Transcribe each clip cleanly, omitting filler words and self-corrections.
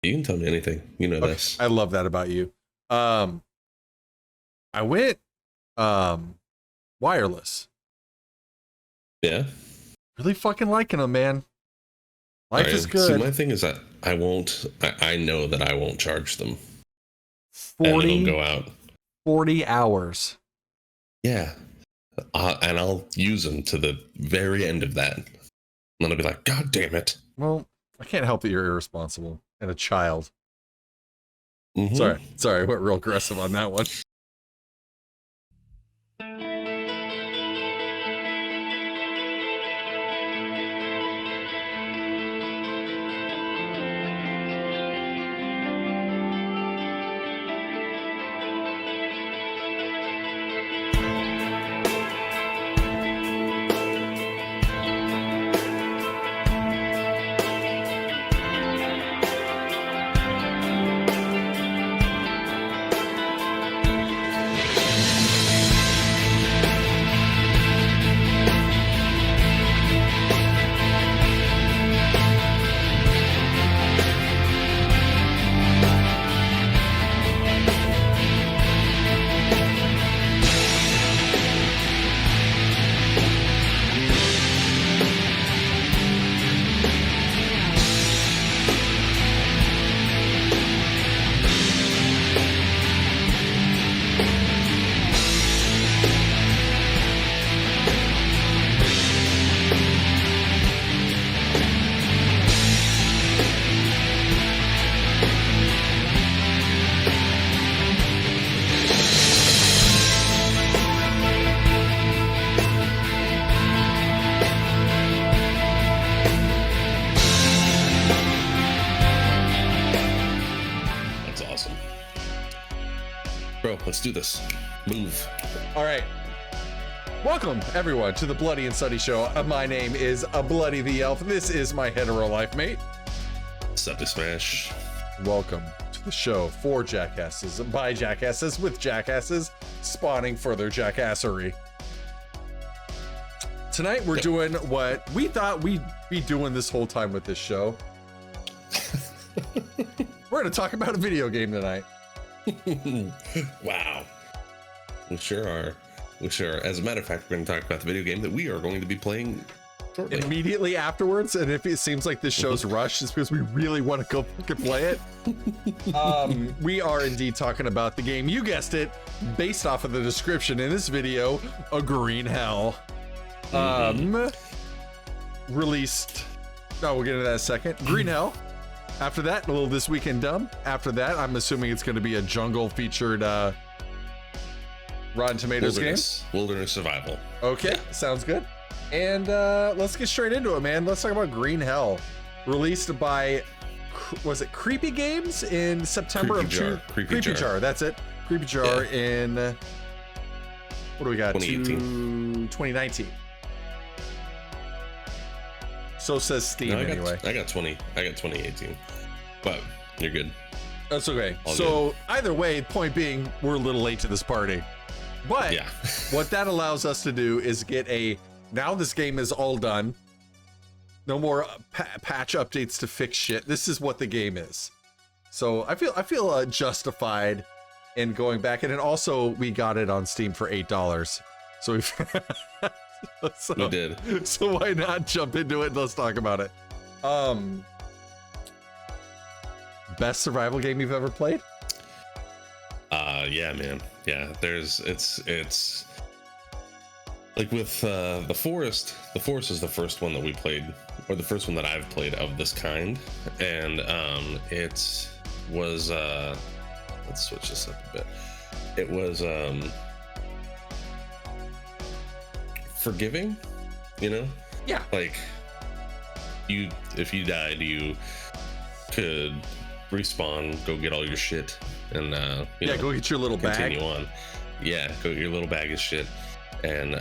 You can tell me anything. You know this. I love that about you. I went wireless. Yeah. Really fucking liking them, man. Life is good. See, my thing is that I know that I won't charge them. 40, and it'll go out. 40 hours. Yeah. And I'll use them to the very end of that. And then I'll be like, God damn it. Well, I can't help that you're irresponsible and a child. Mm-hmm. Sorry, I went real aggressive on that one. Let's do this. Move. All right. Welcome, everyone, to the Bloody and Sutty Show. My name is Bloody the Elf. This is my hetero life mate, SuttySmash. Welcome to the show for jackasses, by jackasses, with jackasses, spawning further jackassery. Tonight, we're doing what we thought we'd be doing this whole time with this show. We're going to talk about a video game tonight. Wow. We sure are. As a matter of fact, we're going to talk about the video game that we are going to be playing shortly. Immediately afterwards, and if it seems like this show's rushed, it's because we really want to go fucking play it. We are indeed talking about the game, you guessed it, based off of the description in this video, A Green Hell. Released, we'll get into that in a second. Green Hell. After that, a little This Weekend Dumb. After that, I'm assuming it's going to be a jungle-featured Rotten Tomatoes game. Wilderness survival. Okay, sounds good. And let's get straight into it, man. Let's talk about Green Hell. Released by, was it Creepy Games in September Creepy Jar, that's it. Creepy Jar in, what do we got? 2018. 2019. So says Steam anyway. I got 2018, but you're good. That's okay. All so good. Either way, point being, we're a little late to this party. But yeah. What that allows us to do is get now this game is all done. No more patch updates to fix shit. This is what the game is. So I feel justified in going back. And then also we got it on Steam for $8. So we did. So why not jump into it and let's talk about it. Best survival game you've ever played? Yeah, man. Yeah, it's like with the Forest. The Forest is the first one that we played, or the first one that I've played of this kind, and it was let's switch this up a bit. It was forgiving, you know? Yeah. Like if you died, you could respawn, go get all your shit, and go get your little continue bag. on. Yeah, go get your little bag of shit. And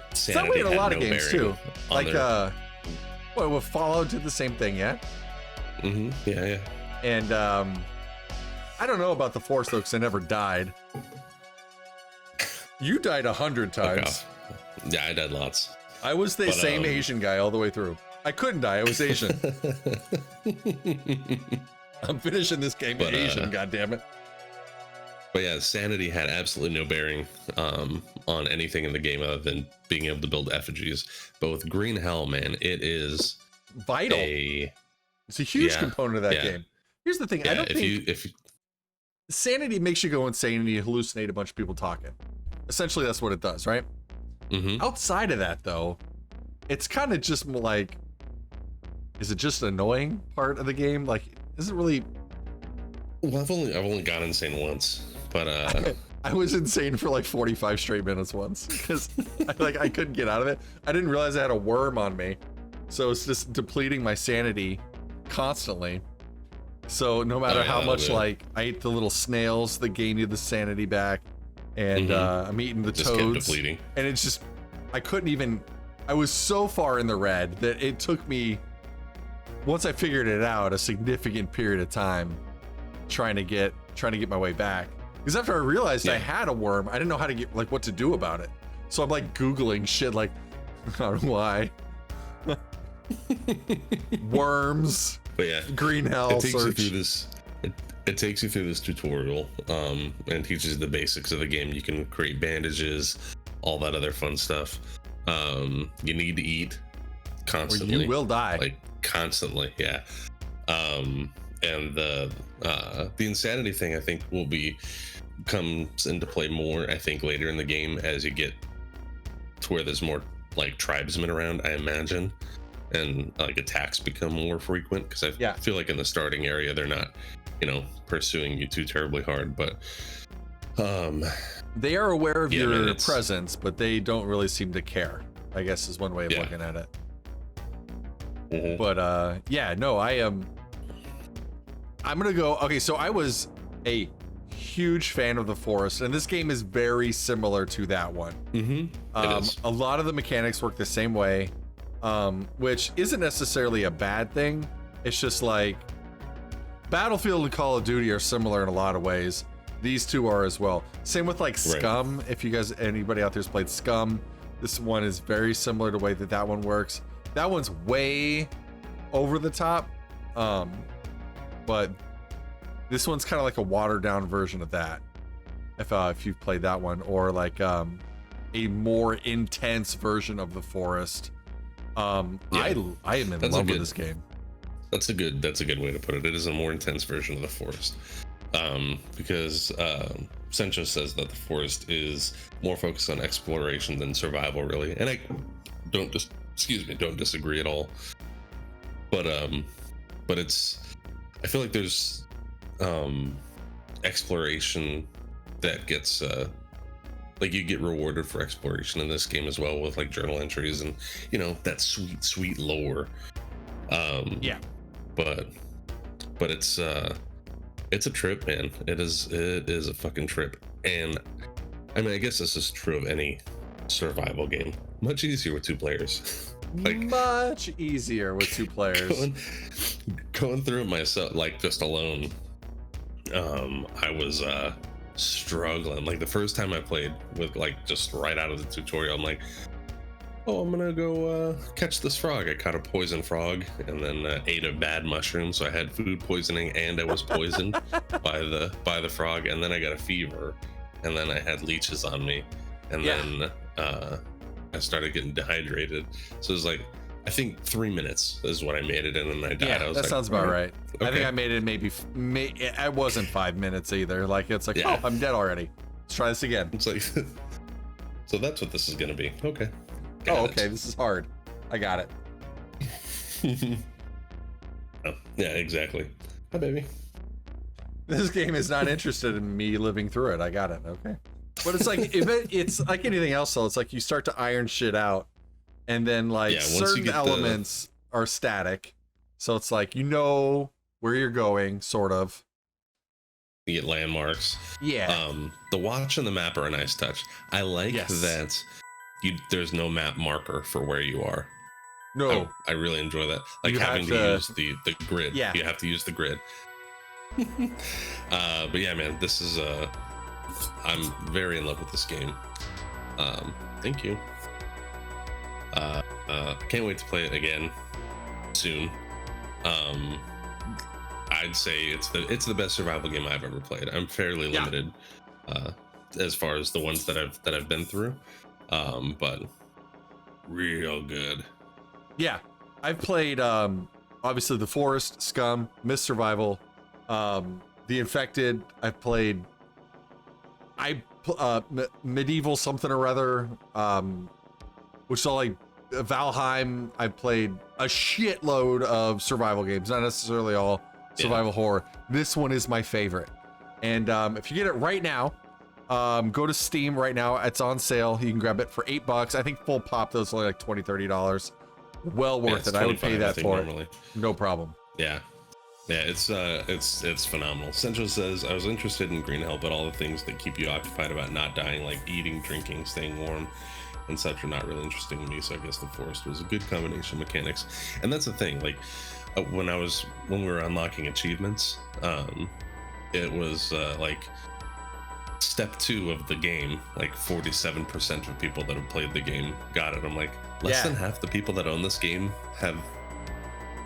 it's that way in a lot of games too. Like with Fallout did the same thing, yeah? Mm-hmm. Yeah. And I don't know about the Force though, because I never died. You died 100 times. Yeah, I died lots. I was the same Asian guy all the way through. I couldn't die, I was Asian. I'm finishing this game Asian, goddammit. But yeah, sanity had absolutely no bearing on anything in the game other than being able to build effigies. But with Green Hell, man, it is vital. It's a huge component of that game. Here's the thing. I don't think if sanity makes you go insane and you hallucinate a bunch of people talking. Essentially, that's what it does, right? Outside of that, though, it's kind of just like, is it just an annoying part of the game? Like, is it really? Well, I've only gone insane once, but I was insane for like 45 straight minutes once because I couldn't get out of it. I didn't realize I had a worm on me, so it's just depleting my sanity constantly. So no matter how much like I ate the little snails that gain you the sanity back, and I'm eating the just toads, kept depleting. And it's just I couldn't even. I was so far in the red that it took me, once I figured it out, a significant period of time trying to get my way back. Because after I realized I had a worm, I didn't know how to get like what to do about it. So I'm like Googling shit like, I don't know why. Worms. But yeah, Green Hell. It takes you through this. It takes you through this tutorial and teaches you the basics of the game. You can create bandages, all that other fun stuff. You need to eat constantly. Or you will die. Like constantly, yeah. And the insanity thing I think comes into play more, I think, later in the game as you get to where there's more like tribesmen around, I imagine, and like attacks become more frequent, because I feel like in the starting area they're not, pursuing you too terribly hard, but they are aware of your presence, but they don't really seem to care, I guess is one way of looking at it. But I'm gonna go. Okay, so I was a huge fan of the forest, and this game is very similar to that one. A lot of the mechanics work the same way, which isn't necessarily a bad thing. It's just like Battlefield and Call of Duty are similar in a lot of ways. These two are as well. Same with like Scum. If you guys, anybody out there's played Scum, this one is very similar to the way that one works. That one's way over the top, but this one's kind of like a watered down version of that. If you've played that one, or like a more intense version of the forest. I am in love with this game. That's a good way to put it. It is a more intense version of the forest. Because Sencho says that the forest is more focused on exploration than survival, really, and I don't disagree at all. But it's, I feel like there's exploration that gets like you get rewarded for exploration in this game as well, with like journal entries and that sweet lore. But it's a trip, man. It is a fucking trip. And I mean, I guess this is true of any survival game. Much easier with two players. Much easier with two players. Going through it myself, like just alone, I was struggling. Like the first time I played with, like, just right out of the tutorial, I'm like, oh, I'm gonna go catch this frog. I caught a poison frog and then ate a bad mushroom, so I had food poisoning and I was poisoned by the frog, and then I got a fever, and then I had leeches on me, and then I started getting dehydrated. So it was like, I think 3 minutes is what I made it in, and I died. Yeah, I was that like, sounds about right. Okay. I think I made it it wasn't 5 minutes either. Like, it's like, oh, I'm dead already. Let's try this again. It's like, so that's what this is gonna be. Okay. Okay, this is hard. I got it. Oh, yeah, exactly. Hi, baby. This game is not interested in me living through it. I got it. Okay. But it's like, it's like anything else, though. It's like you start to iron shit out, and then like certain elements are static. So it's like, where you're going, sort of. You get landmarks. Yeah. The watch and the map are a nice touch. I like that. There's no map marker for where you are. No, I really enjoy that. Like having to use the grid. Yeah, you have to use the grid. But yeah, man, this is I'm very in love with this game. Thank you. Can't wait to play it again soon. I'd say it's the best survival game I've ever played. I'm fairly limited as far as the ones that I've been through, but real good. Yeah, I've played obviously The Forest, Scum, Myth Survival, The Infected. I've played Medieval something or other, which is all like Valheim. I've played a shitload of survival games, not necessarily all survival horror. This one is my favorite. And if you get it right now, go to Steam right now. It's on sale. You can grab it for $8. I think full pop, those only like $20-$30. Well worth it. I would pay that for normally. No problem. Yeah. Yeah, it's phenomenal. Central says, I was interested in Green Hell, but all the things that keep you occupied about not dying, like eating, drinking, staying warm, and such, are not really interesting to me. So I guess The Forest was a good combination of mechanics. And that's the thing, like when we were unlocking achievements, it was like step 2 of the game, like 47% of people that have played the game got it. I'm like, less than half the people that own this game have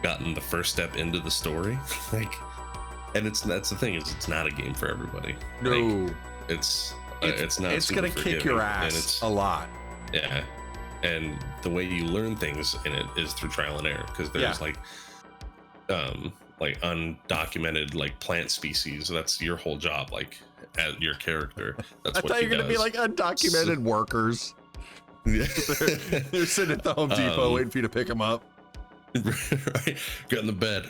gotten the first step into the story. Like, and that's the thing, is it's not a game for everybody. No, like, it's not. It's gonna kick your ass it's a lot. Yeah, and the way you learn things in it is through trial and error, because there's like undocumented like plant species. That's your whole job, like as your character. That's what I thought you were gonna be like undocumented workers. Yeah. They're sitting at the Home Depot waiting for you to pick them up. Right, get in the bed.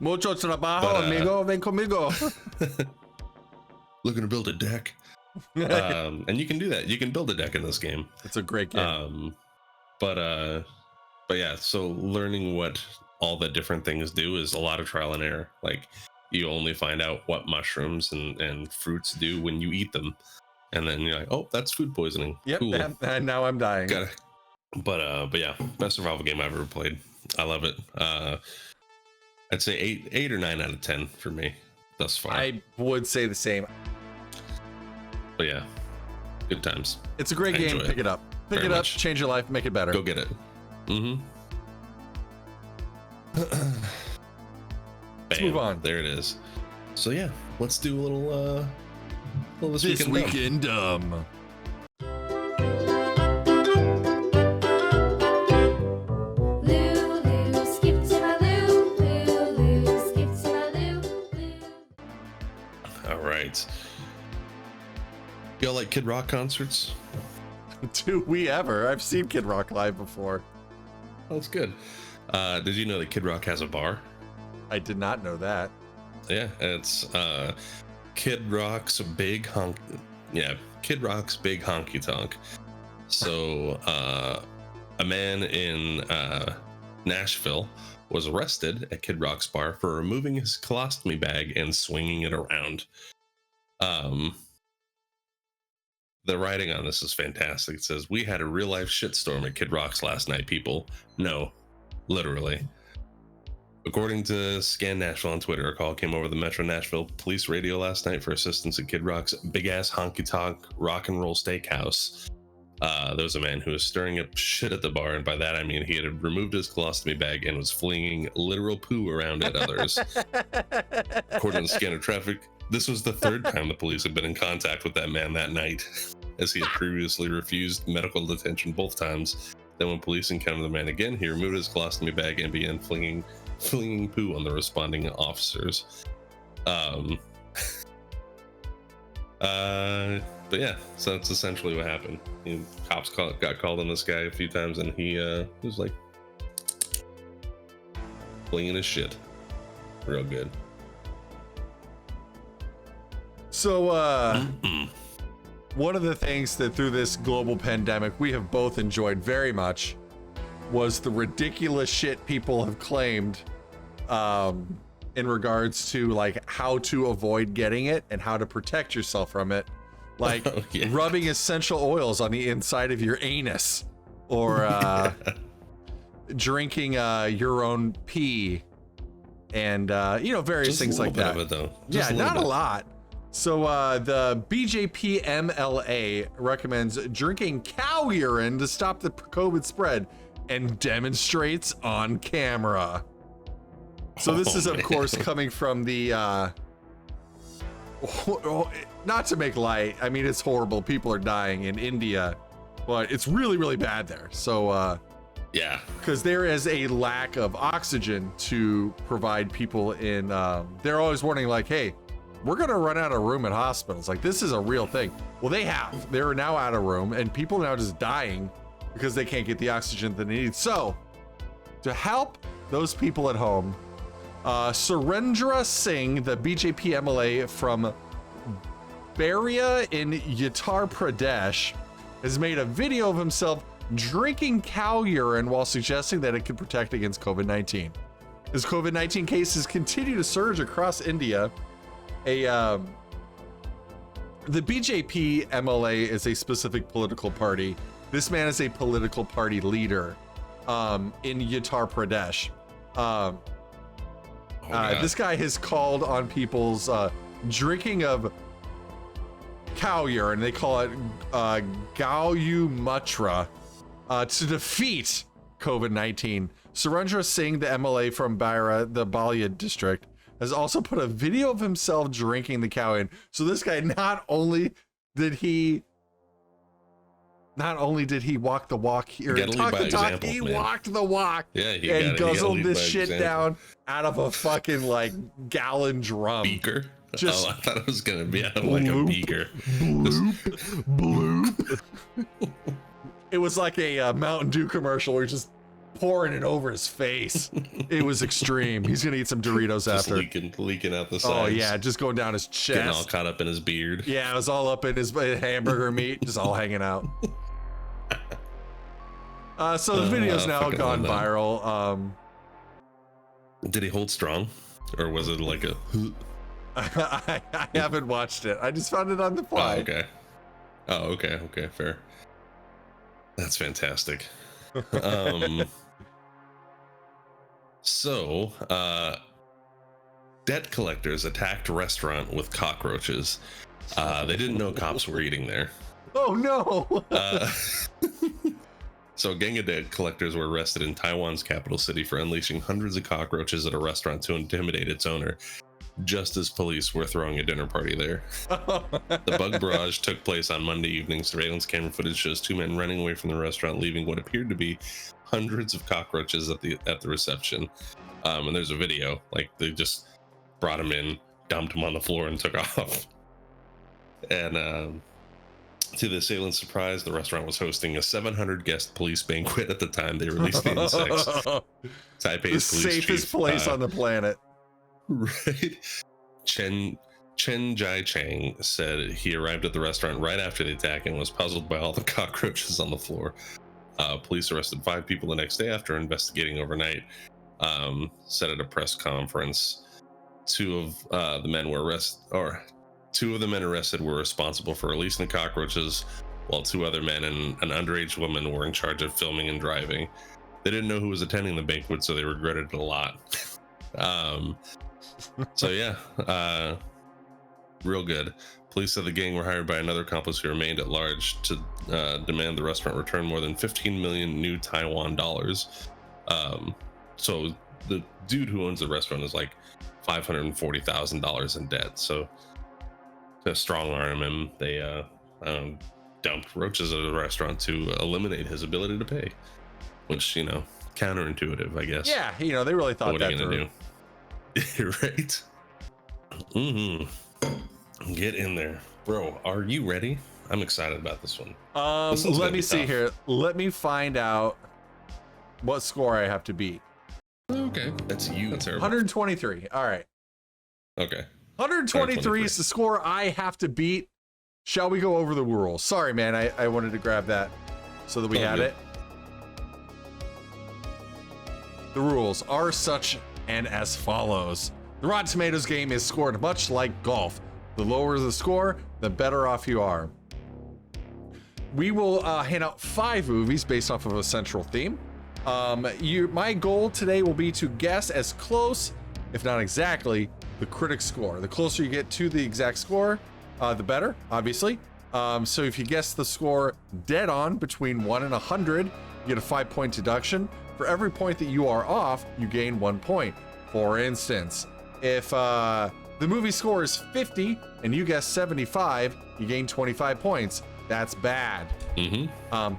Mucho trabajo, amigo, ven conmigo. Looking to build a deck. And you can do that. You can build a deck in this game. It's a great game. But yeah, so learning what all the different things do is a lot of trial and error. Like, you only find out what mushrooms and fruits do when you eat them, and then you're like, oh, that's food poisoning. Yep. Cool. And now I'm dying. But yeah, best survival game I've ever played. I love it. I'd say 8 or 9 out of 10 for me thus far. I would say the same. But yeah, good times. It's a great game. Pick it up. Pick it up. Change your life. Make it better. Go get it. Let's move on. There it is. So yeah, let's do a little this weekend dumb. Y'all like Kid Rock concerts? Do we ever? I've seen Kid Rock live before. Oh, that's good. Did you know that Kid Rock has a bar? I did not know that. Yeah, it's Kid Rock's Big Honk. Yeah, Kid Rock's Big Honky Tonk. So a man in Nashville was arrested at Kid Rock's bar for removing his colostomy bag and swinging it around. The writing on this is fantastic. It says, "We had a real life shitstorm at Kid Rock's last night, people." No, literally. According to Scan Nashville on Twitter, a call came over the Metro Nashville police radio last night for assistance at Kid Rock's big ass honky tonk rock and roll steakhouse. There was a man who was stirring up shit at the bar, and by that I mean he had removed his colostomy bag and was flinging literal poo around at others. According to Scanner Traffic, this was the third time the police had been in contact with that man that night, as he had previously refused medical detention both times. Then when police encountered the man again, he removed his colostomy bag and began flinging poo on the responding officers. But yeah, so that's essentially what happened. Cops got called on this guy a few times, and he was like flinging his shit real good. So one of the things that through this global pandemic we have both enjoyed very much was the ridiculous shit people have claimed in regards to like how to avoid getting it and how to protect yourself from it, like rubbing essential oils on the inside of your anus, or drinking your own pee, and various just things like that. Of it, though. Not a lot. So the BJP MLA recommends drinking cow urine to stop the COVID spread and demonstrates on camera. So this is, of course, coming from the, not to make light, I mean, it's horrible. People are dying in India, but it's really, really bad there. So, yeah, because there is a lack of oxygen to provide people in, they're always warning like, hey, we're going to run out of room at hospitals. Like, this is a real thing. Well, they're now out of room, and people are now just dying because they can't get the oxygen that they need. So to help those people at home, Surendra Singh, the BJP MLA from Baria in Uttar Pradesh, has made a video of himself drinking cow urine while suggesting that it could protect against COVID-19. As COVID-19 cases continue to surge across India, the BJP MLA is a specific political party. This man is a political party leader in Uttar Pradesh. This guy has called on people's drinking of cow urine. They call it Gau Mutra to defeat COVID-19. Surendra Singh, the MLA from Baira, the Balia district, has also put a video of himself drinking the cow urine. So this guy, not only did he walk the walk here and talk the talk, he walked the walk. Yeah, and guzzled this shit down out of a fucking like gallon drum. Beaker. Just I thought it was gonna be out of like a beaker. Bloop, bloop. It was like a Mountain Dew commercial where he's just pouring it over his face. It was extreme. He's gonna eat some Doritos just after. Leaking out the sides. Oh yeah, just going down his chest. Getting all caught up in his beard. Yeah, it was all up in his hamburger meat, just all hanging out. So the video's now gone viral. Did he hold strong, or was it like a? I haven't watched it. I just found it on the fly. Oh, okay, fair. That's fantastic. So, debt collectors attacked restaurant with cockroaches. They didn't know cops were eating there. Oh no! So a gang of debt collectors were arrested in Taiwan's capital city for unleashing hundreds of cockroaches at a restaurant to intimidate its owner, just as police were throwing a dinner party there. The bug barrage took place on Monday evening. Surveillance camera footage shows two men running away from the restaurant, leaving what appeared to be hundreds of cockroaches at the reception. And there's a video, like they just brought him in, dumped him on the floor, and took off. And to the assailant's surprise, the restaurant was hosting a 700 guest police banquet at the time they released the insects. Taipei's the safest chief, place on the planet. Right. Chen Jai Chang said he arrived at the restaurant right after the attack and was puzzled by all the cockroaches on the floor. Police arrested 5 people the next day after investigating overnight. Said at a press conference, two of the men arrested were responsible for releasing the cockroaches, while 2 other men and an underage woman were in charge of filming and driving. They didn't know who was attending the banquet, so they regretted it a lot. So yeah, real good. Police said the gang were hired by another accomplice who remained at large to demand the restaurant return more than 15 million new Taiwan dollars. So the dude who owns the restaurant is like $540,000 in debt. So to strong arm him, they dumped roaches at a restaurant to eliminate his ability to pay, which, you know, counterintuitive, I guess. Yeah, you know, they really thought what are that you gonna through. do? Right? Get in there, bro. Are you ready? I'm excited about this one. Let me see here. Let me find out what score I have to beat. Okay, that's you. That's terrible. 123. All right. Okay. 123 is the score I have to beat. Shall we go over the rules? Sorry, man. I wanted to grab that so that we had it. The rules are such and as follows. The Rotten Tomatoes game is scored much like golf. The lower the score, the better off you are. We will hand out 5 movies based off of a central theme. My goal today will be to guess as close, if not exactly, the critic score. The closer you get to the exact score, the better, obviously. So if you guess the score dead on between 1 and 100, you get a 5-point deduction. For every point that you are off, you gain 1 point. For instance, if the movie score is 50 and you guess 75, you gain 25 points. That's bad.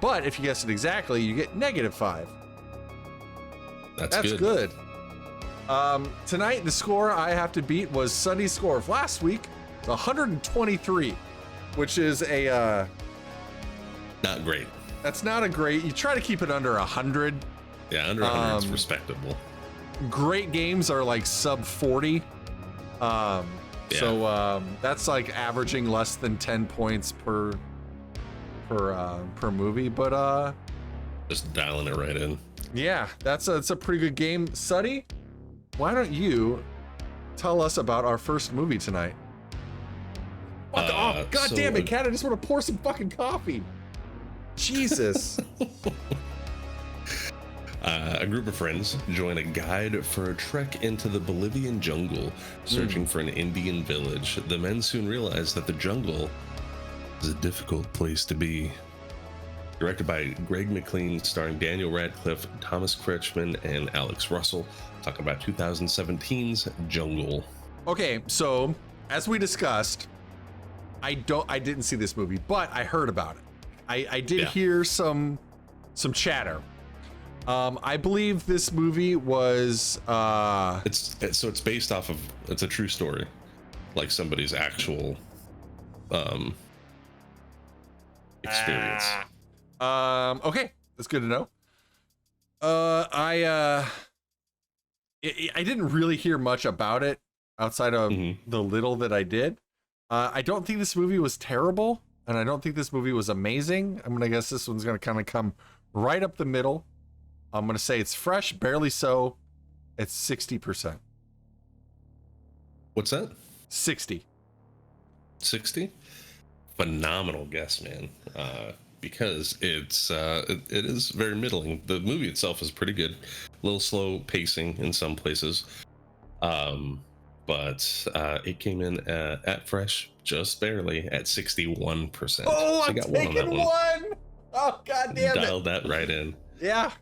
But if you guess it exactly, you get -5. That's good. Tonight, the score I have to beat was Sutty's score of last week, 123, which is a not great. That's not a great. You try to keep it under 100. Yeah, under 100 is respectable. Great games are like sub 40. So that's like averaging less than 10 points per movie, but just dialing it right in. Yeah, that's a pretty good game. Sutty, why don't you tell us about our first movie tonight? God damn it, Kat, I just want to pour some fucking coffee. Jesus. A group of friends join a guide for a trek into the Bolivian jungle, searching for an Indian village. The men soon realize that the jungle is a difficult place to be. Directed by Greg McLean, starring Daniel Radcliffe, Thomas Kretschmann, and Alex Russell. Talking about 2017's Jungle. Okay, so as we discussed, I didn't see this movie, but I heard about it. I did hear some chatter. I believe this movie was it's based off of, it's a true story, like somebody's actual experience. Okay, that's good to know. I didn't really hear much about it outside of the little that I did. I don't think this movie was terrible, and I don't think this movie was amazing. I'm gonna guess this one's gonna kind of come right up the middle. I'm gonna say it's fresh, barely so. It's 60%. What's that? 60. 60? Phenomenal guess, man. Because it is very middling. The movie itself is pretty good. A little slow pacing in some places. But it came in at fresh just barely at 61%. Oh, I'm taking one. Oh, god damn it. Dialed that right in. Yeah.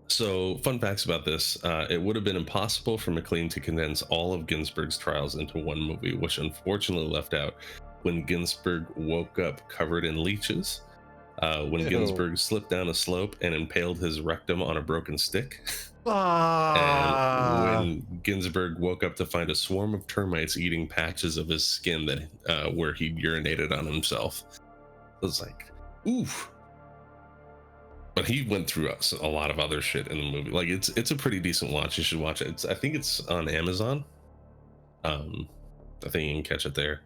So fun facts about this. It would have been impossible for McLean to condense all of Ginsberg's trials into one movie, which unfortunately left out when Ginsberg woke up covered in leeches, when Ginsberg slipped down a slope and impaled his rectum on a broken stick, and when Ginsberg woke up to find a swarm of termites eating patches of his skin that where he urinated on himself. It was like, oof. But he went through a lot of other shit in the movie. Like it's a pretty decent watch. You should watch it. I think it's on Amazon. I think you can catch it there.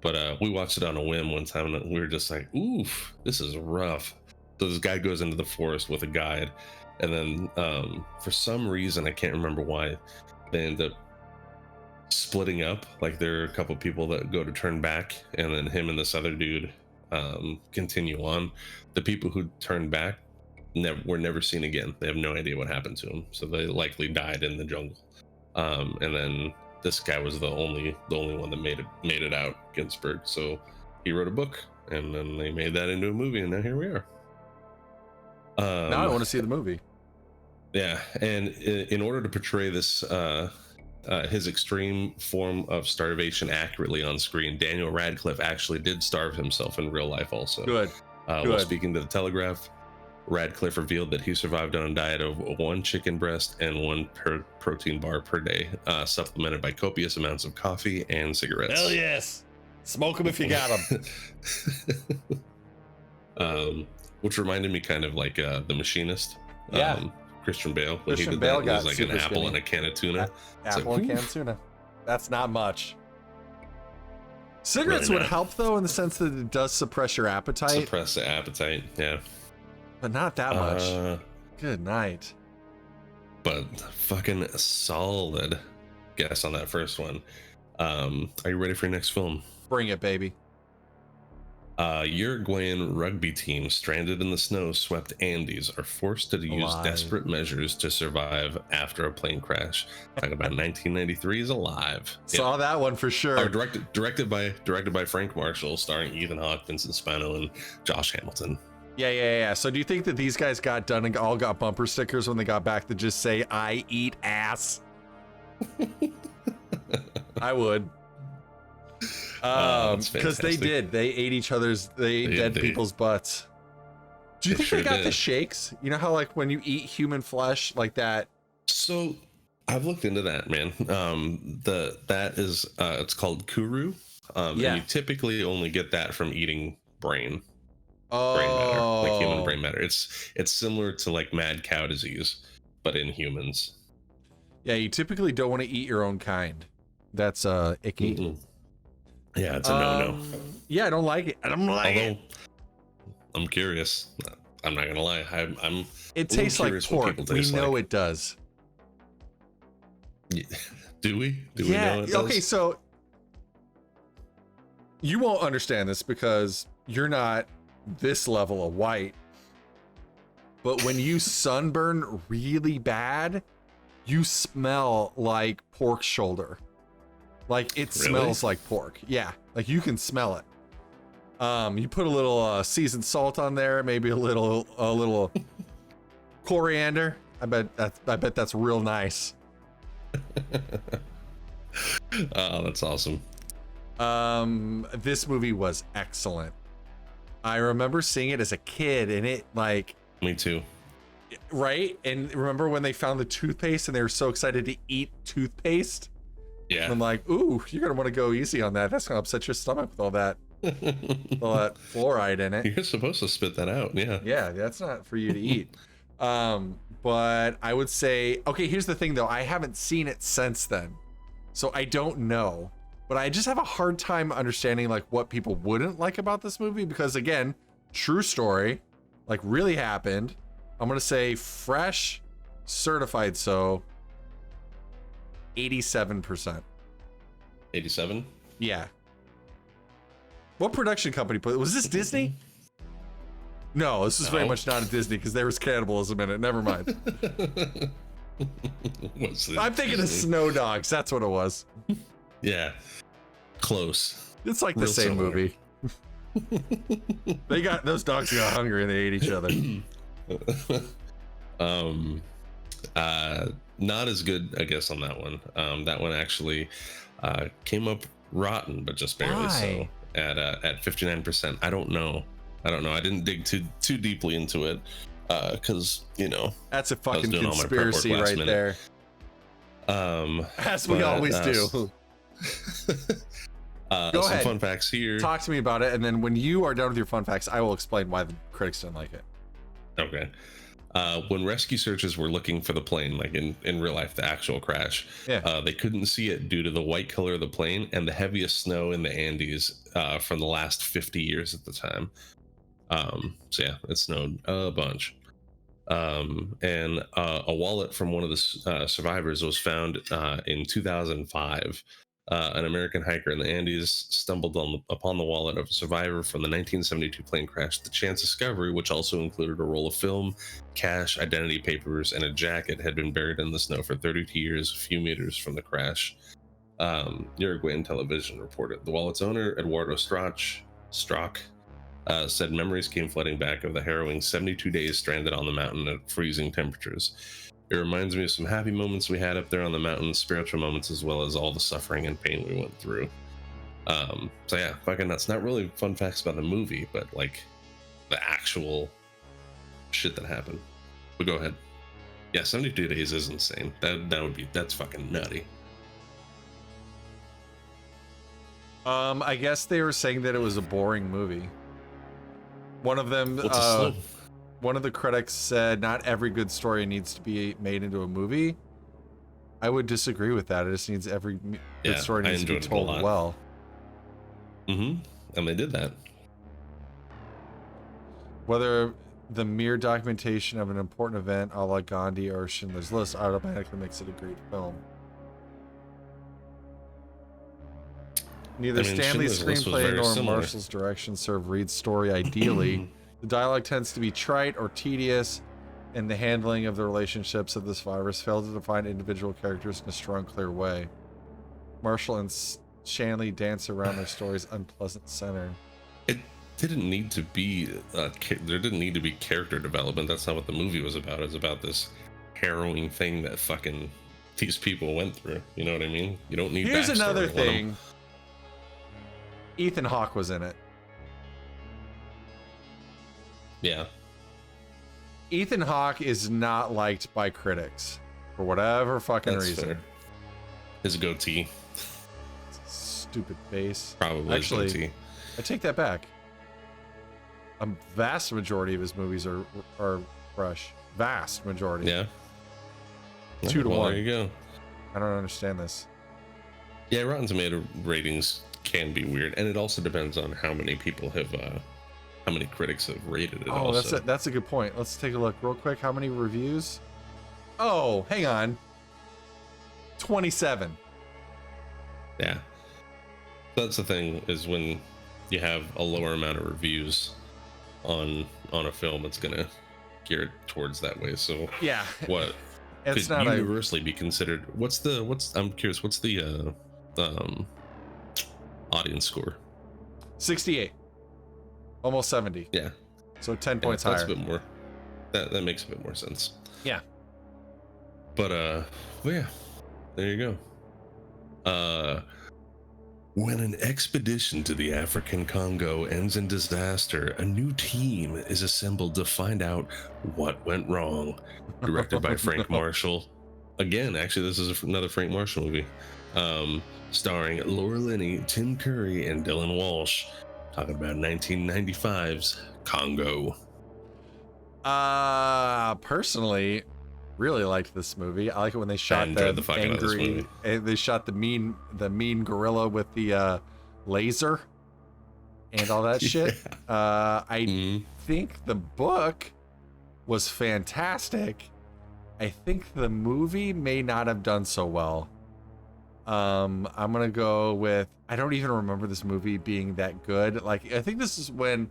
But we watched it on a whim one time, and we were just like, oof, this is rough. So this guy goes into the forest with a guide, and then for some reason, I can't remember why, they end up splitting up. Like there are a couple people that go to turn back, and then him and this other dude continue on. The people who turned back were never seen again. They have no idea what happened to them, so they likely died in the jungle. And then this guy was the only one that made it out, Ginsberg. So he wrote a book, and then they made that into a movie, and now here we are. Now I want to see the movie. Yeah, and in order to portray this his extreme form of starvation accurately on screen, Daniel Radcliffe actually did starve himself in real life also. Good. While speaking to the Telegraph, Radcliffe revealed that he survived on a diet of 1 chicken breast and 1 protein bar per day, supplemented by copious amounts of coffee and cigarettes. Hell yes. Smoke them if you got them. Which reminded me kind of like The Machinist. Yeah. Christian Bale. When Christian he did Bale that, got it was like an super apple skinny. and a can of tuna. Apple and canned tuna. That's not much. Cigarettes Really would not. help, though, in the sense that it does suppress your appetite. Suppress the appetite, yeah. But not that much. Good night. But fucking solid guess on that first one. Are you ready for your next film? Bring it, baby. Uruguayan rugby team stranded in the snow-swept Andes are forced to use desperate measures to survive after a plane crash. Talking about 1993's Alive. Saw that one for sure. Directed by Frank Marshall, starring Ethan Hawke, Vincent Spano, and Josh Hamilton. Yeah. So do you think that these guys got done and all got bumper stickers when they got back that just say, "I eat ass"? I would. Because they did. They ate each other's. They ate dead people's butts. Do you think they got the shakes? You know how like when you eat human flesh like that? So I've looked into that, man. That is it's called kuru. And you typically only get that from eating brain matter, like human brain matter. It's similar to like mad cow disease, but in humans. Yeah, you typically don't want to eat your own kind. That's icky. Mm-mm. Yeah, it's a no-no. Yeah, I don't like it. I don't like it. I'm curious. I'm not gonna lie. I'm. It tastes like pork. We know it does. Yeah. Do we? Do we know it does? Okay, so you won't understand this because you're not this level of white. But when you sunburn really bad, you smell like pork shoulder. Like it smells like pork. Yeah, like you can smell it. You put a little seasoned salt on there, maybe a little coriander. I bet that's real nice. Oh, that's awesome. This movie was excellent. I remember seeing it as a kid, and it like me too. Right? And remember when they found the toothpaste and they were so excited to eat toothpaste? Yeah. And I'm like, ooh, you're gonna want to go easy on that. That's gonna upset your stomach with all that fluoride in it. You're supposed to spit that out. Yeah, that's not for you to eat. But I would say, okay, here's the thing though. I haven't seen it since then, so I don't know. But I just have a hard time understanding like what people wouldn't like about this movie because again, true story, like really happened. I'm gonna say fresh, certified so 87%. 87? Yeah. What production company put? Was this Disney? No, this is very much not a Disney because there was cannibalism in it. Never mind. I'm thinking of Snow Dogs. That's what it was. Yeah. Close. It's like the same movie. Those dogs got hungry and they ate each other. Not as good, I guess, on that one. That one actually came up rotten, but just barely so at 59%. I don't know. I didn't dig too deeply into it because that's a fucking conspiracy right there. As we always do. Go ahead. Some fun facts here. Talk to me about it, and then when you are done with your fun facts, I will explain why the critics didn't like it. Okay. When rescue searchers were looking for the plane, like in real life, the actual crash, they couldn't see it due to the white color of the plane and the heaviest snow in the Andes from the last 50 years at the time. So yeah, it snowed a bunch. And a wallet from one of the survivors was found in 2005. An American hiker in the Andes stumbled upon the wallet of a survivor from the 1972 plane crash. The chance discovery, which also included a roll of film, cash, identity papers, and a jacket, had been buried in the snow for 32 years, a few meters from the crash. Uruguayan television reported the wallet's owner, Eduardo Strock, said memories came flooding back of the harrowing 72 days stranded on the mountain at freezing temperatures. It reminds me of some happy moments we had up there on the mountain, spiritual moments, as well as all the suffering and pain we went through. So yeah, fucking nuts. Not really fun facts about the movie, but like the actual shit that happened. But go ahead. Yeah, 72 days is insane. That's fucking nutty. I guess they were saying that it was a boring movie. One of them, one of the critics said, "Not every good story needs to be made into a movie." I would disagree with that. It just needs every good story needs to be told well. And they did that. Whether the mere documentation of an important event, a la Gandhi or Schindler's List, automatically makes it a great film. Neither Stanley's screenplay nor Marshall's direction serve Reed's story ideally. The dialogue tends to be trite or tedious, and the handling of the relationships of the survivors failed to define individual characters in a strong, clear way. Marshall and Shanley dance around their story's unpleasant center. didn't need to be there didn't need to be character development. That's not what the movie was about. It's about this harrowing thing that fucking these people went through. You know what I mean? You don't need. Here's another backstory. Let 'em- thing. Ethan Hawke was in it. Yeah. Ethan Hawke is not liked by critics for whatever fucking That's reason. fair. His goatee. Stupid face. Probably Actually, his goatee. I take that back. A vast majority of his movies are fresh. Vast majority. Yeah. 2 to well, 1. There you go. I don't understand this. Yeah, Rotten Tomato ratings can be weird, and it also depends on how many people have, how many critics have rated it. Oh, also. that's a good point. Let's take a look real quick. How many reviews? Oh, hang on. 27. Yeah. That's the thing, is when you have a lower amount of reviews on a film, it's gonna gear it towards that way. So Yeah. what It's could not universally be considered? I'm curious. What's the audience score? 68. Almost 70. Yeah. So 10 points that's higher. a bit more. That makes a bit more sense. Yeah. But well, yeah, there you go. When an expedition to the African Congo ends in disaster, a new team is assembled to find out what went wrong. Directed by Frank Marshall. Again, actually, this is another Frank Marshall movie. Starring Laura Linney, Tim Curry, and Dylan Walsh. Talking about 1995's Congo. Personally, really liked this movie. I like it when they shot enjoyed the fuck out of this movie. They shot the mean gorilla with the laser and all that shit. I think the book was fantastic. I think the movie may not have done so well. I'm gonna go with, I don't even remember this movie being that good. Like, I think this is when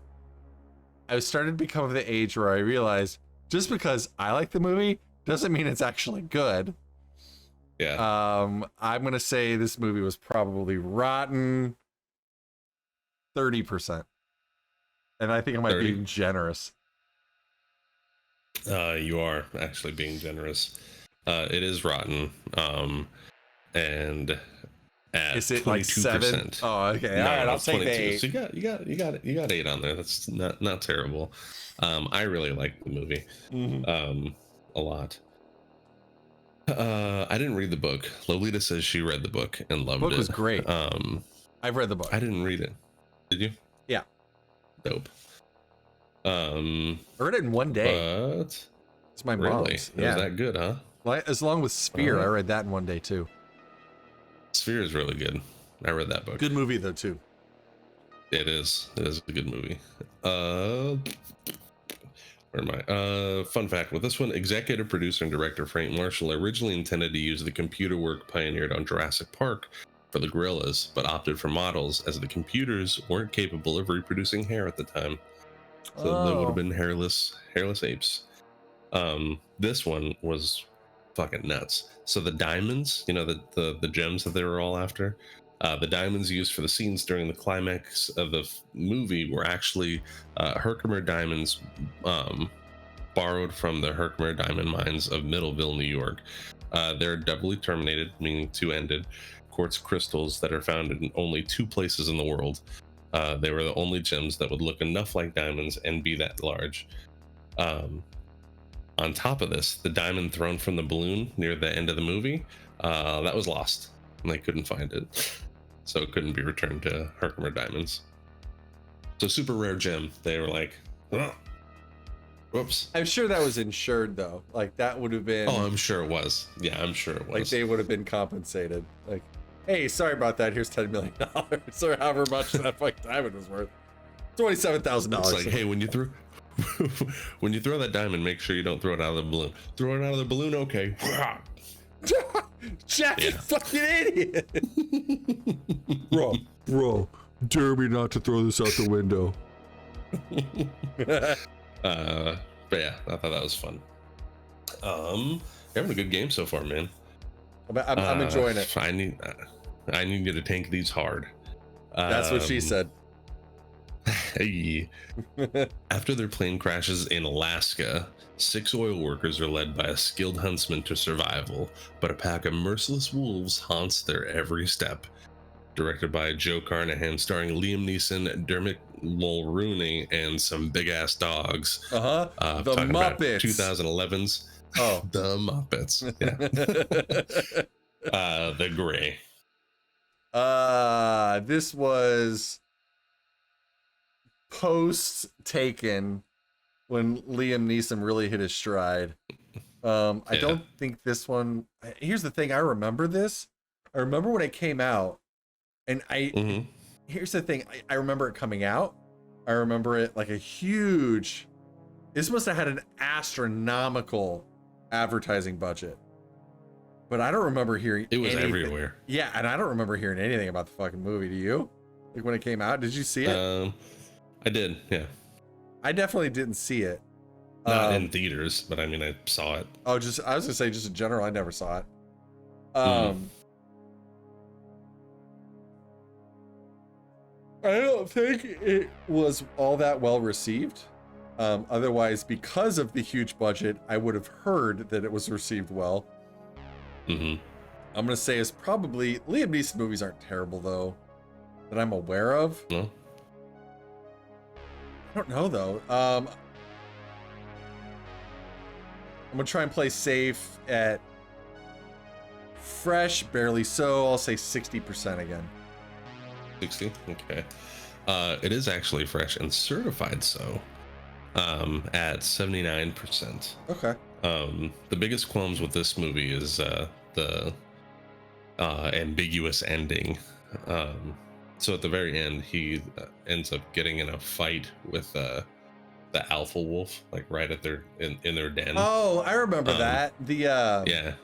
I started to become of the age where I realized just because I like the movie doesn't mean it's actually good. Yeah. I'm gonna say this movie was probably rotten 30%. And I think I might 30? be generous. You are actually being generous. It is rotten. And at Is it like 7? Oh, okay. No, All right, I'll it's take the 22. 8. So you got 8 on there. That's not terrible. I really like the movie. A lot. I didn't read the book. Lolita says she read the book and loved it. The book was great. I've read the book. I didn't read it. Did you? Yeah. Dope. I read it in one day. But It's my really, mom's. it was that good, huh? As long with Sphere, I read that in one day too. Sphere is really good. I read that book. Good movie though too. It is. It is a good movie. Where am I? Fun fact with this one, executive producer and director Frank Marshall originally intended to use the computer work pioneered on Jurassic Park for the gorillas, but opted for models as the computers weren't capable of reproducing hair at the time. So they would have been hairless apes. This one was fucking nuts. So the diamonds, you know, the gems that they were all after, the diamonds used for the scenes during the climax of the movie were actually Herkimer diamonds, borrowed from the Herkimer diamond mines of Middleville, New York. They're doubly terminated, meaning two-ended quartz crystals that are found in only 2 places in the world. They were the only gems that would look enough like diamonds and be that large. On top of this, the diamond thrown from the balloon near the end of the movie, that was lost and they couldn't find it. So it couldn't be returned to Herkimer diamonds. So super rare gem. They were like, oh, whoops. I'm sure that was insured though. Like that would have been. Oh, I'm sure it was. Yeah, I'm sure it was. Like they would have been compensated. Like, hey, sorry about that. Here's $10 million, or however much that fucking diamond was worth. $27,000. It's like, hey, when you throw that diamond, make sure you don't throw it out of the balloon. Throw it out of the balloon, okay. Jack, you fucking idiot. Bro, dare me not to throw this out the window. But yeah, I thought that was fun. You're having a good game so far, man. I'm enjoying it. I need you to tank these hard. That's what she said. Hey. After their plane crashes in Alaska, 6 oil workers are led by a skilled huntsman to survival, but a pack of merciless wolves haunts their every step. Directed by Joe Carnahan, starring Liam Neeson, Dermot Mulroney, and some big ass dogs. The Talking Muppets. about 2011's The Muppets. Yeah. The Gray. This was post Taken when Liam Neeson really hit his stride. I don't think this one. Here's the thing. I remember this. I remember when it came out, and here's the thing. I remember it coming out. I remember it like a huge. This must have had an astronomical advertising budget. But I don't remember hearing it was anything. Everywhere. Yeah, and I don't remember hearing anything about the fucking movie. Do you? Like when it came out, did you see it? I did, yeah. I definitely didn't see it. Not in theaters, but I mean, I saw it. Oh, I was gonna say, just in general, I never saw it. I don't think it was all that well received. Otherwise, because of the huge budget, I would have heard that it was received well. I'm gonna say it's probably Liam Neeson movies aren't terrible though, that I'm aware of. No. I don't know though. I'm gonna try and play safe at fresh, barely so. I'll say 60% again. 60? Okay. It is actually fresh and certified so. At 79%. Okay. The biggest qualms with this movie is the ambiguous ending. So at the very end, he ends up getting in a fight with the alpha wolf, like right at their in their den. Oh, I remember that. The yeah.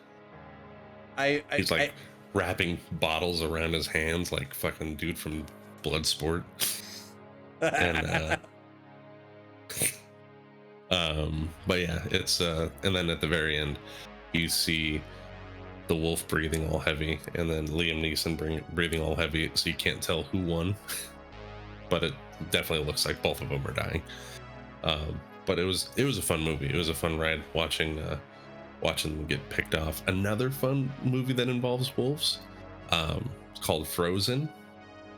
He's like I wrapping bottles around his hands, like fucking dude from Bloodsport. And but yeah, it's and then at the very end, you see the wolf breathing all heavy, and then Liam Neeson breathing all heavy, so you can't tell who won. But it definitely looks like both of them are dying. But it was a fun movie. It was a fun ride watching them get picked off. Another fun movie that involves wolves. It's called Frozen,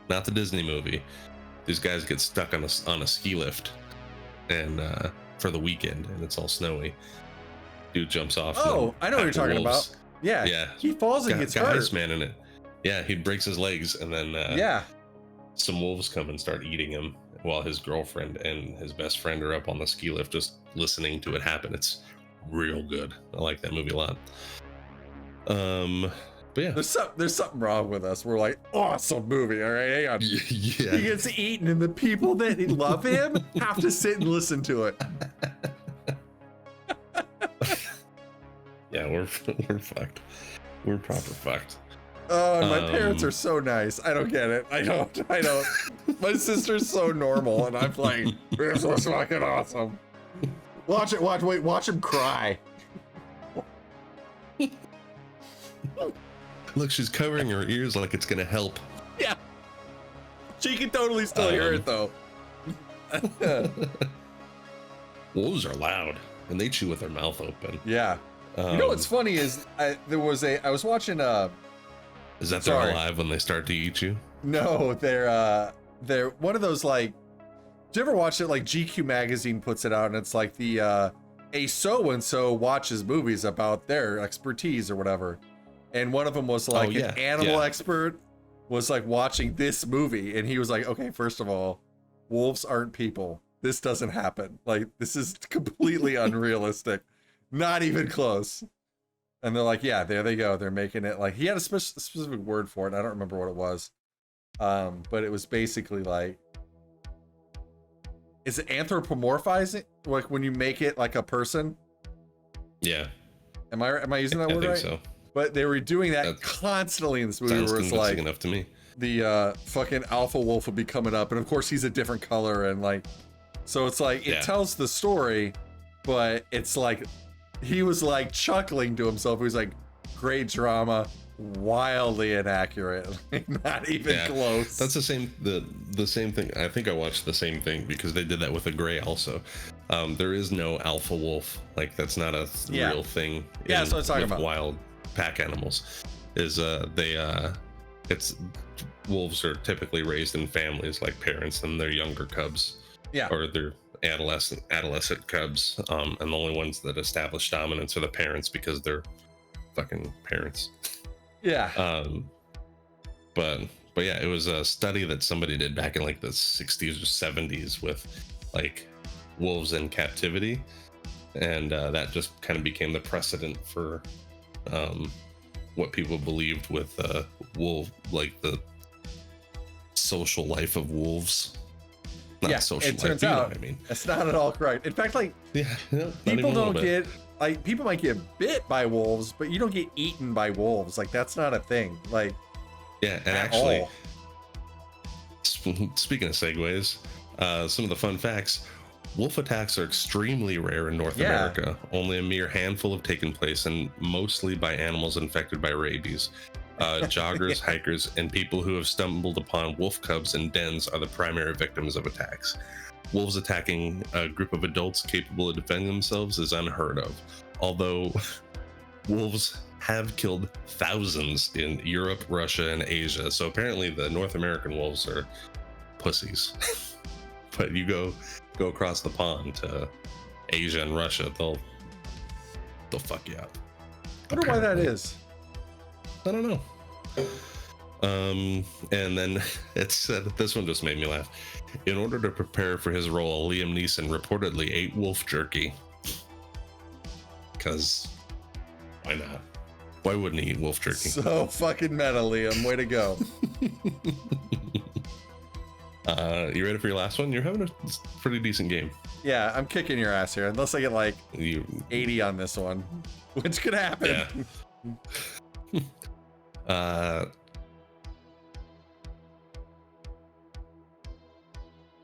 not the Disney movie. These guys get stuck on a ski lift, and for the weekend, and it's all snowy. Dude jumps off. Oh, I know what you're talking about. Yeah, yeah. He falls and gets hurt. Iceman in it. Yeah, he breaks his legs, and then some wolves come and start eating him while his girlfriend and his best friend are up on the ski lift just listening to it happen. It's real good. I like that movie a lot. But yeah, there's something wrong with us. We're like, awesome movie. All right, hang on. Yeah. He gets eaten, and the people that love him have to sit and listen to it. Yeah, we're fucked. We're proper fucked. Oh, and my parents are so nice. I don't get it. I don't. My sister's so normal, and I'm like, this was fucking awesome. Watch him cry. Look, she's covering her ears like it's gonna help. Yeah. She can totally still hear it though. Wolves are loud, and they chew with their mouth open. Yeah. You know what's funny is I was watching Is that they're alive when they start to eat you? No, they're one of those, like, do you ever watch it, like GQ magazine puts it out and it's like the a so and so watches movies about their expertise or whatever. And one of them was like an animal expert was like watching this movie, and he was like, okay, first of all, wolves aren't people. This doesn't happen. Like, this is completely unrealistic. Not even close. And they're like, yeah, there they go. They're making it like, he had a specific word for it. I don't remember what it was. But it was basically like, is it anthropomorphizing? Like when you make it like a person? Yeah. Am I using that word right? I think so. But they were doing that constantly in this movie, where it's like enough to me. The fucking alpha wolf would be coming up, and of course he's a different color, and like, so it's like it tells the story, but it's like he was like chuckling to himself. He was like, great drama, wildly inaccurate. Like, not even close. That's the same thing. I think I watched the same thing because they did that with a gray also. There is no alpha wolf. Like, that's not a real thing. Yeah, that's what I'm talking about. Wild pack animals is it's wolves are typically raised in families, like parents and their younger cubs. Yeah. Or their adolescent cubs. And the only ones that establish dominance are the parents because they're fucking parents. Yeah. But yeah, it was a study that somebody did back in like the 60s or 70s with like wolves in captivity, and that just kind of became the precedent for what people believed with like the social life of wolves. Not social it life, turns you know out what I mean. that's not at all correct. In fact, like, people don't get, like, people might get bit by wolves, but you don't get eaten by wolves. Like, that's not a thing. Like, yeah, and actually, speaking of segues, some of the fun facts: wolf attacks are extremely rare in North America. Only a mere handful have taken place, and mostly by animals infected by rabies. Joggers, hikers, and people who have stumbled upon wolf cubs in dens are the primary victims of attacks. Wolves attacking a group of adults capable of defending themselves is unheard of, although wolves have killed thousands in Europe, Russia, and Asia. So apparently the North American wolves are pussies. But you go across the pond to Asia and Russia, they'll fuck you up. I wonder why that is. I don't know. And then it said, this one just made me laugh. In order to prepare for his role, Liam Neeson reportedly ate wolf jerky. Because why not? Why wouldn't he eat wolf jerky? So fucking meta, Liam. Way to go. You ready for your last one? You're having a pretty decent game. Yeah, I'm kicking your ass here, unless I get like 80 on this one, which could happen. Yeah.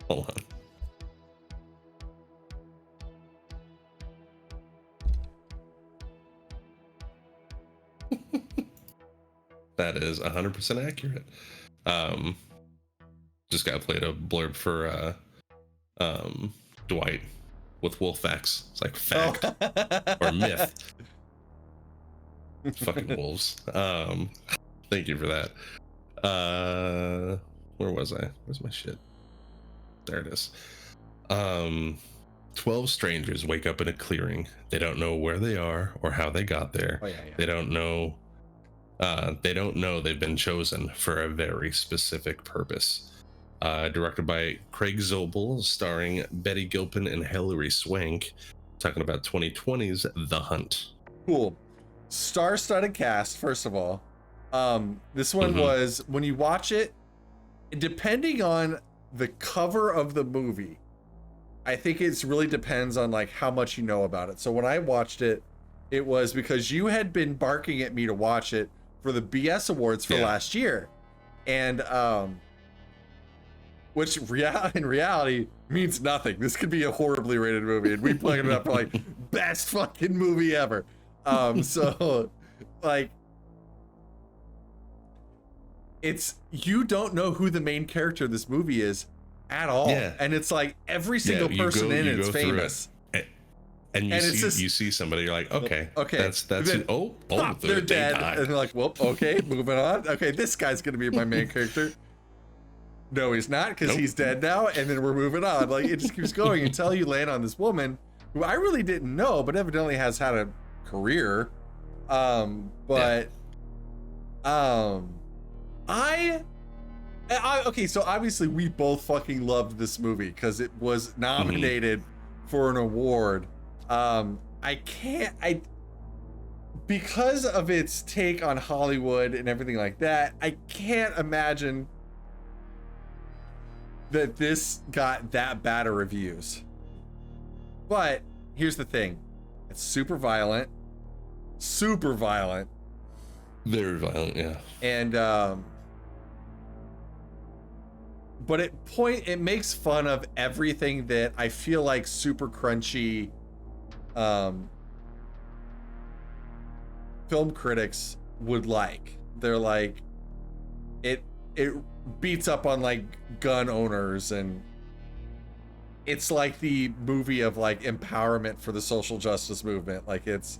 Hold on. That is 100% accurate. Just got played a blurb for Dwight with wolf facts. It's like fact or myth. Fucking wolves. Thank you for that. Where was I? Where's my shit? There it is. 12 strangers wake up in a clearing. They don't know where they are or how they got there. They don't know they've been chosen for a very specific purpose. Directed by Craig Zobel, starring Betty Gilpin and Hilary Swank, talking about 2020's The Hunt. Cool. Star-studded cast, first of all. This one was, when you watch it, depending on the cover of the movie, I think it really depends on like how much you know about it. So when I watched it, it was because you had been barking at me to watch it for the BS Awards for last year. And which in reality means nothing. This could be a horribly rated movie, and we plugged it up for like best fucking movie ever. So like, it's, you don't know who the main character of this movie is at all. Yeah. And it's like every single person in it's famous. And you see somebody, you're like, okay, that's then, they're dead. And they're like, well, okay, moving on. Okay, this guy's gonna be my main character. No, he's not, because he's dead now, and then we're moving on. Like, it just keeps going until you land on this woman who I really didn't know, but evidently has had a career. Okay, so obviously we both fucking loved this movie because it was nominated for an award. Because of its take on Hollywood and everything like that, I can't imagine that this got that bad of reviews. But here's the thing. It's super violent. Very violent, yeah. And but it makes fun of everything that I feel like super crunchy film critics would like. they're like, it beats up on like gun owners, and it's like the movie of like empowerment for the social justice movement. Like it's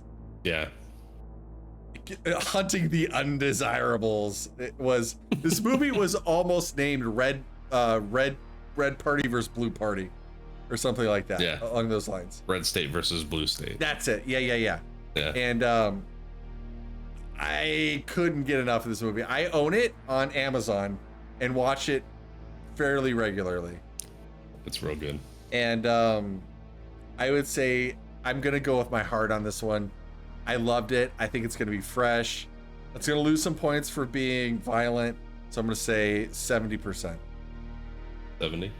hunting the undesirables. This movie was almost named Red Party versus Blue Party or something like that. Yeah, along those lines. Red State versus Blue State. That's it. Yeah. And I couldn't get enough of this movie. I own it on Amazon and watch it fairly regularly. It's real good. And I would say I'm gonna go with my heart on this one. I loved it. I think it's gonna be fresh. It's gonna lose some points for being violent, so I'm gonna say 70%. 70.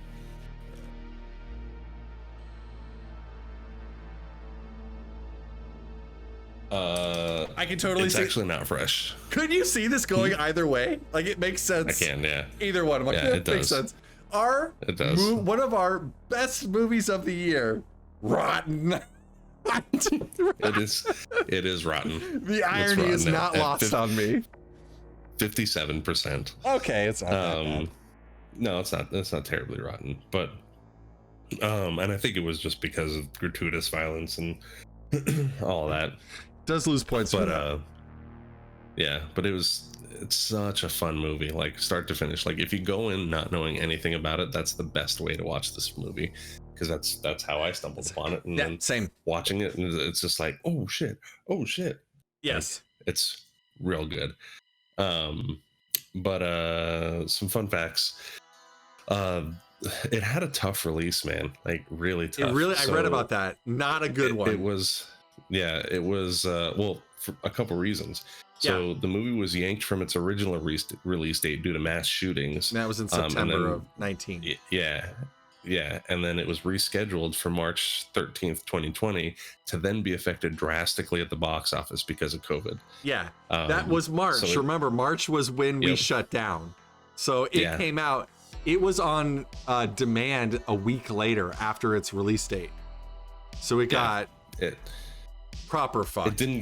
I can totally it's see. Actually not fresh. Could you see this going either way? Like it makes sense. I can, yeah. Either one. I'm like, Yeah, it makes sense. It does. One of our best movies of the year, Rotten. It is rotten. The irony is not lost on me. 57%. Okay, it's not that bad. No, it's not. It's not terribly rotten, but and I think it was just because of gratuitous violence and all that. Does lose points, but yeah, but it's such a fun movie, like start to finish. Like if you go in not knowing anything about it, that's the best way to watch this movie, because that's how I stumbled upon it. And then same. Watching it, and it's just like, oh shit. Yes, like, it's real good. But some fun facts. It had a tough release, man. Like really tough. I read about that. Not a good one. It was well, for a couple reasons. So the movie was yanked from its original release date due to mass shootings. And that was in September of 19. Yeah, and then it was rescheduled for March 13th, 2020 to then be affected drastically at the box office because of COVID. Yeah, that was March. So remember, March was when we shut down. So it came out. It was on demand a week later after its release date. So it got proper fucked. It didn't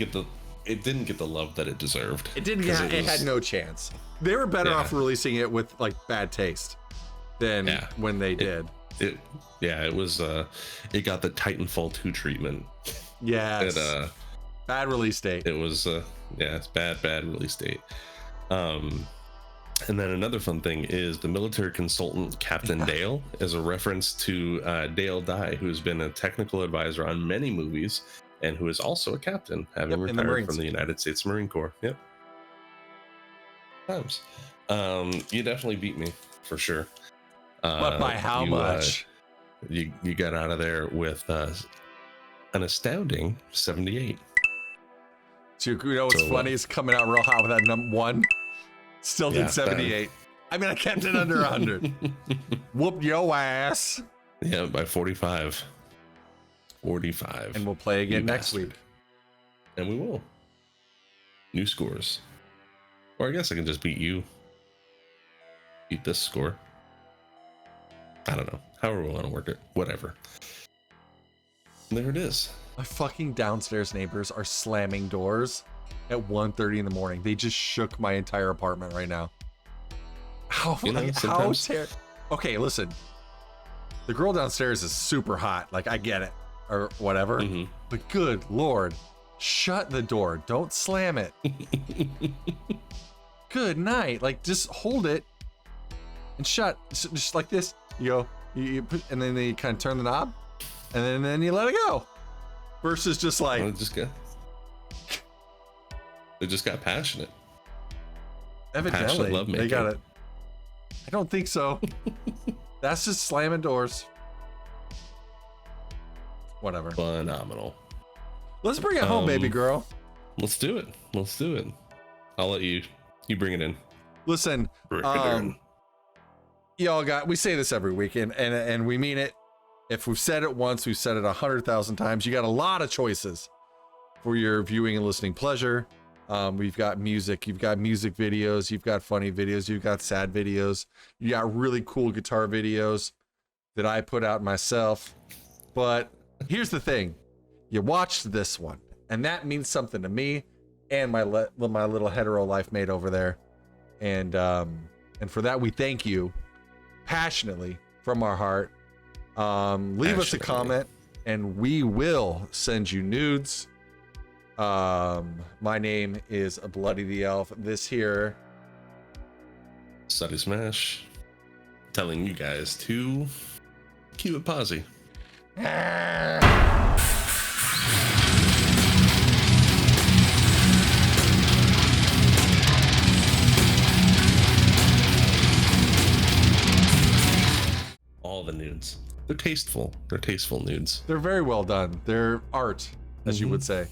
get the love that it deserved. It didn't. Yeah, it had no chance. They were better off releasing it with like bad taste than when they did. It was it got the Titanfall 2 treatment. Yes. Bad release date. It was it's bad release date. And then another fun thing is the military consultant Captain Dale is a reference to Dale Dye, who's been a technical advisor on many movies and who is also a captain, having retired from the United States Marine Corps. Yep. Times. You definitely beat me for sure. But by how much? You got out of there with an astounding 78. So you know what's funny is coming out real hot with that number one. Still did 78. I mean, I kept it under 100. Whoop your ass. Yeah, by 45. 45. And we'll play again next week. And we will. New scores. Or I guess I can just beat you. Beat this score. I don't know. However we want to work it. Whatever. And there it is. My fucking downstairs neighbors are slamming doors at 1:30 in the morning. They just shook my entire apartment right now. Okay, listen. The girl downstairs is super hot. Like, I get it. Or whatever. Mm-hmm. But good Lord. Shut the door. Don't slam it. Good night. Like, just hold it and shut. Just like this. You go, you put, and then you kind of turn the knob, and then you let it go. Versus just like... They just got passionate. Evidently, they got it. I don't think so. That's just slamming doors. Whatever. Phenomenal. Let's bring it home, baby girl. Let's do it. I'll let you bring it in. Listen, y'all we say this every week, and we mean it. If we've said it once, we've said it 100,000 times. You got a lot of choices for your viewing and listening pleasure. We've got music, you've got music videos, you've got funny videos, you've got sad videos, you got really cool guitar videos that I put out myself. But here's the thing, you watched this one, and that means something to me, and my little hetero life mate over there. And for that, we thank you passionately from our heart. Leave us a comment and we will send you nudes. My name is Bloody the Elf. This here, SuttySmash, telling you guys to keep it posy. All the nudes. They're tasteful. They're tasteful nudes. they're very well done. They're art, as you would say.